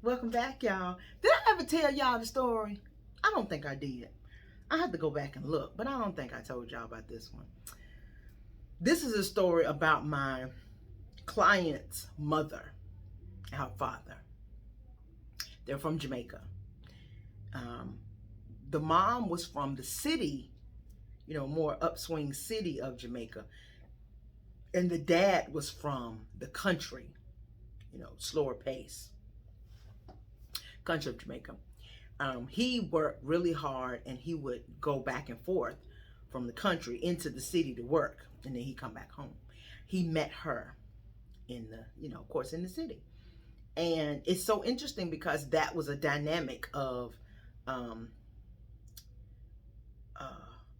Welcome back, y'all. Did I ever tell y'all the story? I don't think I did. I have to go back and look, but I don't think I told y'all about this one. This is a story about my client's mother and her father. They're from Jamaica. Um, the mom was from the city, more upswing city of Jamaica, and the dad was from the country, slower pace country of Jamaica. He worked really hard, and he would go back and forth from the country into the city to work, and then he'd come back home. He met her in the, of course, in the city. And it's so interesting because that was a dynamic of, um, uh,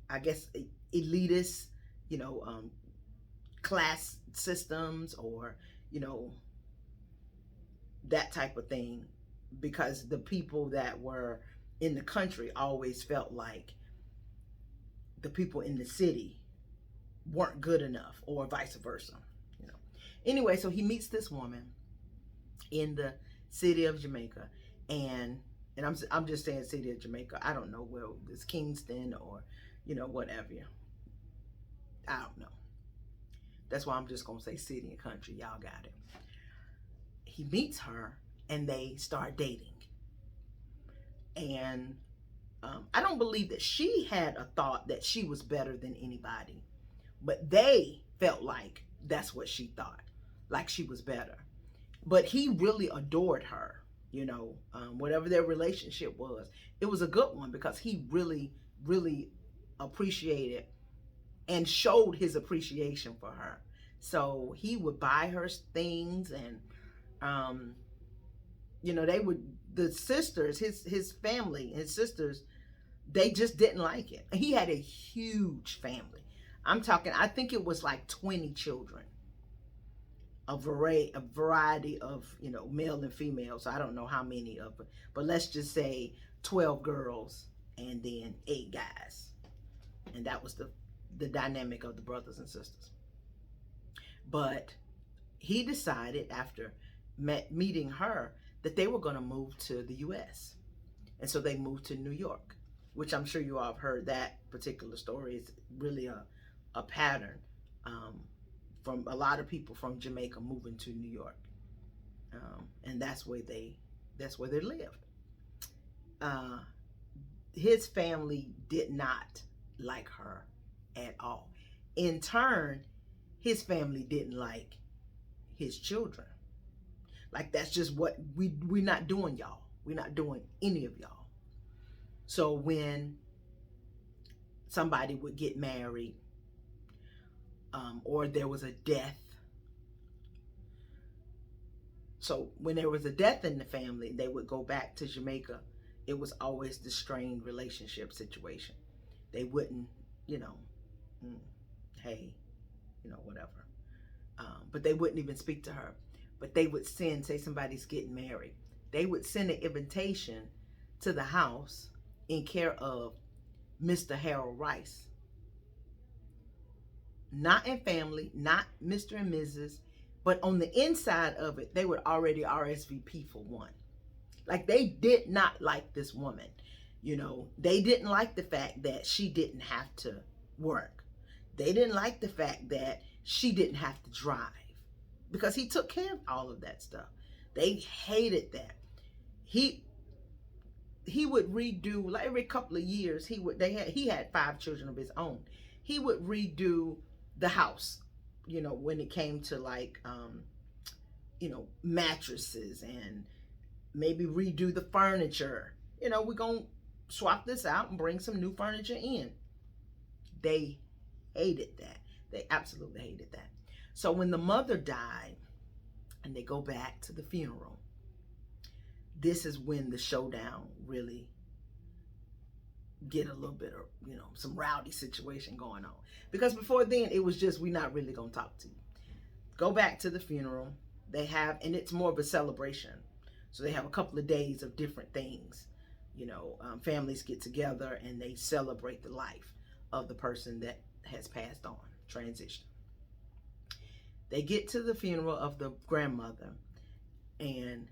I guess, elitist, you know, um, class systems, or, you know, that type of thing, because the people that were in the country always felt like the people in the city weren't good enough, or vice versa, you know. Anyway, so he meets this woman in the city of Jamaica, and I'm just saying city of Jamaica. I don't know where it's Kingston or, whatever. I don't know. That's why I'm just gonna say city and country. Y'all got it. He meets her and they start dating. And I don't believe that she had a thought that she was better than anybody, but they felt like that's what she thought, like she was better. But he really adored her, whatever their relationship was. It was a good one because he really, really appreciated and showed his appreciation for her. So he would buy her things, and they would, the sisters, his family, his sisters, they just didn't like it. He had a huge family. I'm talking, I think it was like 20 children, a variety of, male and female. So I don't know how many of them, but let's just say 12 girls and then 8 guys. And that was the dynamic of the brothers and sisters. But he decided after meeting her that they were going to move to the U.S. And so they moved to New York, which I'm sure you all have heard that particular story. Is really a pattern from a lot of people from Jamaica moving to New York, and that's where they lived. His family did not like her at all. In turn, his family didn't like his children. Like, that's just what we're not doing, y'all. We're not doing any of y'all. So when somebody would get married, or there was a death. So when there was a death in the family, they would go back to Jamaica. It was always the strained relationship situation. They wouldn't, hey, whatever. But they wouldn't even speak to her. But they would send, say somebody's getting married, they would send an invitation to the house in care of Mr. Harold Rice. Not in family, not Mr. and Mrs., but on the inside of it, they would already RSVP for one. Like, they did not like this woman. They didn't like the fact that she didn't have to work. They didn't like the fact that she didn't have to drive, because he took care of all of that stuff. They hated that. He would redo, like, every couple of years. He had 5 children of his own. He would redo the house, when it came to, like, mattresses, and maybe redo the furniture. We're gonna swap this out and bring some new furniture in. They hated that. They absolutely hated that. So when the mother died and they go back to the funeral, this is when the showdown really get a little bit of, some rowdy situation going on. Because before then, it was just, we're not really going to talk to you. Go back to the funeral. They have, and it's more of a celebration. So they have a couple of days of different things. Families get together and they celebrate the life of the person that has passed on, transitioned. They get to the funeral of the grandmother, and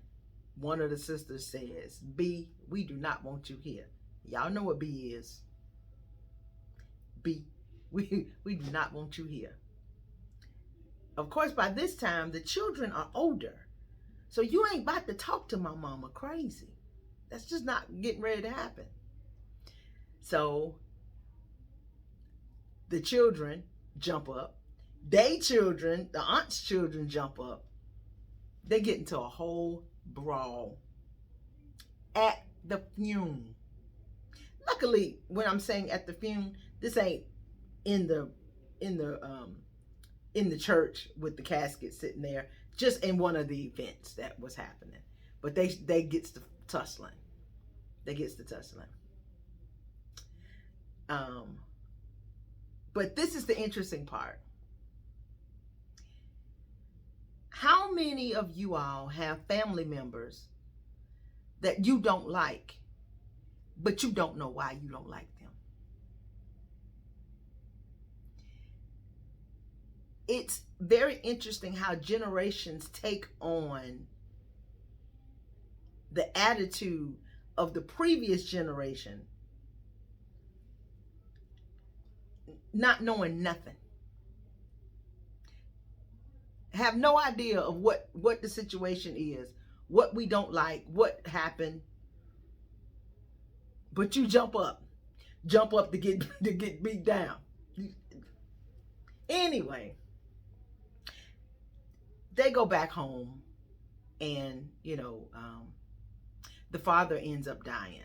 one of the sisters says, B, we do not want you here. Y'all know what B is. B, we do not want you here. Of course, by this time, the children are older. So you ain't about to talk to my mama crazy. That's just not getting ready to happen. So the children jump up. They children, the aunt's children jump up. They get into a whole brawl at the funeral. Luckily, when I'm saying at the funeral, this ain't in the church with the casket sitting there, just in one of the events that was happening. But they gets to tussling. They gets to tussling. But this is the interesting part. How many of you all have family members that you don't like, but you don't know why you don't like them? It's very interesting how generations take on the attitude of the previous generation, not knowing nothing. Have no idea of what the situation is, what we don't like, what happened. But you jump up to get beat down. Anyway, they go back home, and the father ends up dying,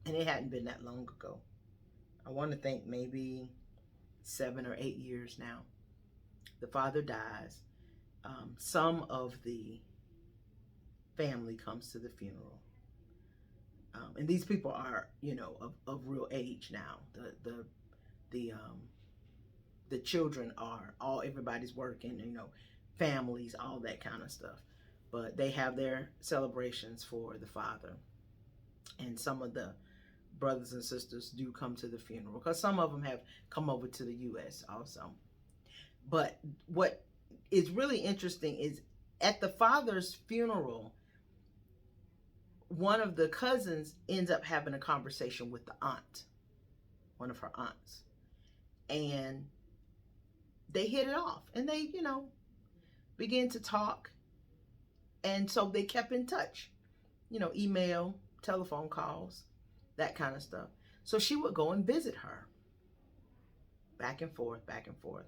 and it hadn't been that long ago. I want to think maybe 7 or 8 years now. The father dies. Some of the family comes to the funeral. And these people are, of real age now. The children are everybody's working, families, all that kind of stuff. But they have their celebrations for the father. And some of the brothers and sisters do come to the funeral, because some of them have come over to the U.S. also. But what is really interesting is at the father's funeral, one of the cousins ends up having a conversation with the aunt, one of her aunts. And they hit it off, and they, began to talk. And so they kept in touch, email, telephone calls, that kind of stuff. So she would go and visit her, back and forth, back and forth.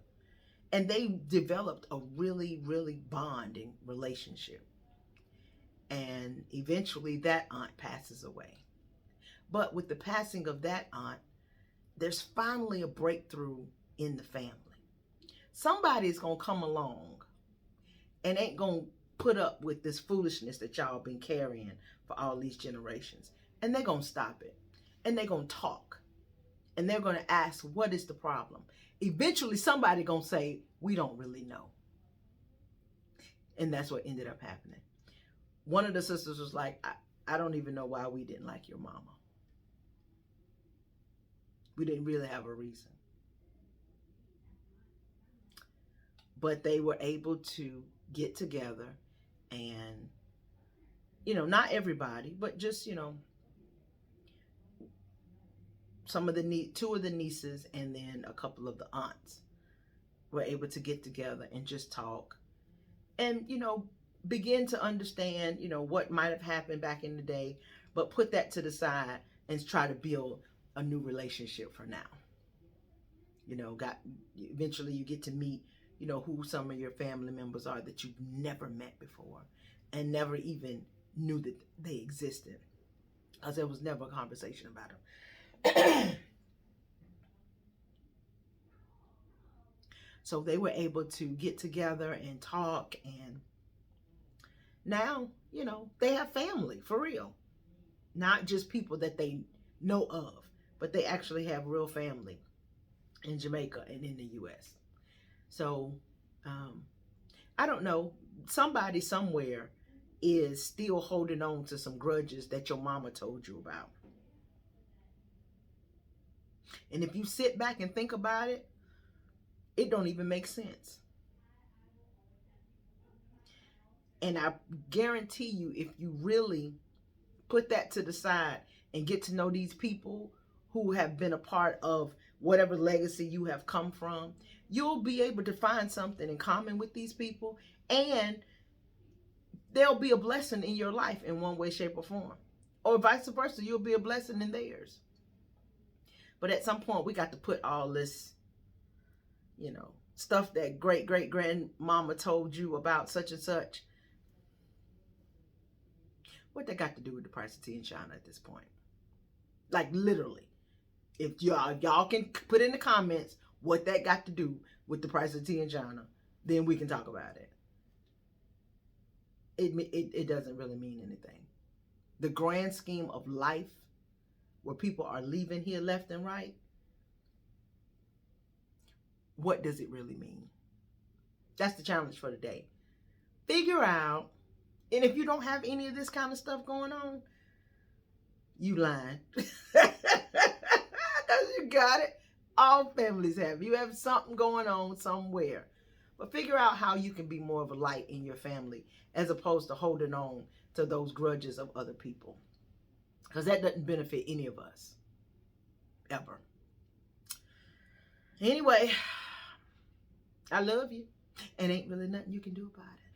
And they developed a really, really bonding relationship. And eventually that aunt passes away. But with the passing of that aunt, there's finally a breakthrough in the family. Somebody's going to come along and ain't going to put up with this foolishness that y'all been carrying for all these generations. And they're going to stop it. And they're going to talk. And they're going to ask, what is the problem? Eventually, somebody going to say, we don't really know. And that's what ended up happening. One of the sisters was like, I don't even know why we didn't like your mama. We didn't really have a reason. But they were able to get together and, not everybody, but just, two of the nieces and then a couple of the aunts were able to get together and just talk and, begin to understand, what might have happened back in the day, but put that to the side and try to build a new relationship for now. Eventually you get to meet, who some of your family members are that you've never met before and never even knew that they existed, because there was never a conversation about them. So they were able to get together and talk, and now, they have family for real. Not just people that they know of, but they actually have real family in Jamaica and in the U.S. So, I don't know, somebody somewhere is still holding on to some grudges that your mama told you about. And if you sit back and think about it, it don't even make sense. And I guarantee you, if you really put that to the side and get to know these people who have been a part of whatever legacy you have come from, you'll be able to find something in common with these people, and they'll be a blessing in your life in one way, shape, or form. Or vice versa, you'll be a blessing in theirs. But at some point, we got to put all this, stuff that great grandmama told you about such and such. What that got to do with the price of tea in China at this point? Like, literally. If y'all can put in the comments what that got to do with the price of tea in China, then we can talk about it. It doesn't really mean anything. The grand scheme of life, where people are leaving here left and right, what does it really mean? That's the challenge for today. Figure out, and if you don't have any of this kind of stuff going on, you lying. Because you got it. All families have. You have something going on somewhere. But figure out how you can be more of a light in your family as opposed to holding on to those grudges of other people. Because that doesn't benefit any of us. Ever. Anyway, I love you. And ain't really nothing you can do about it.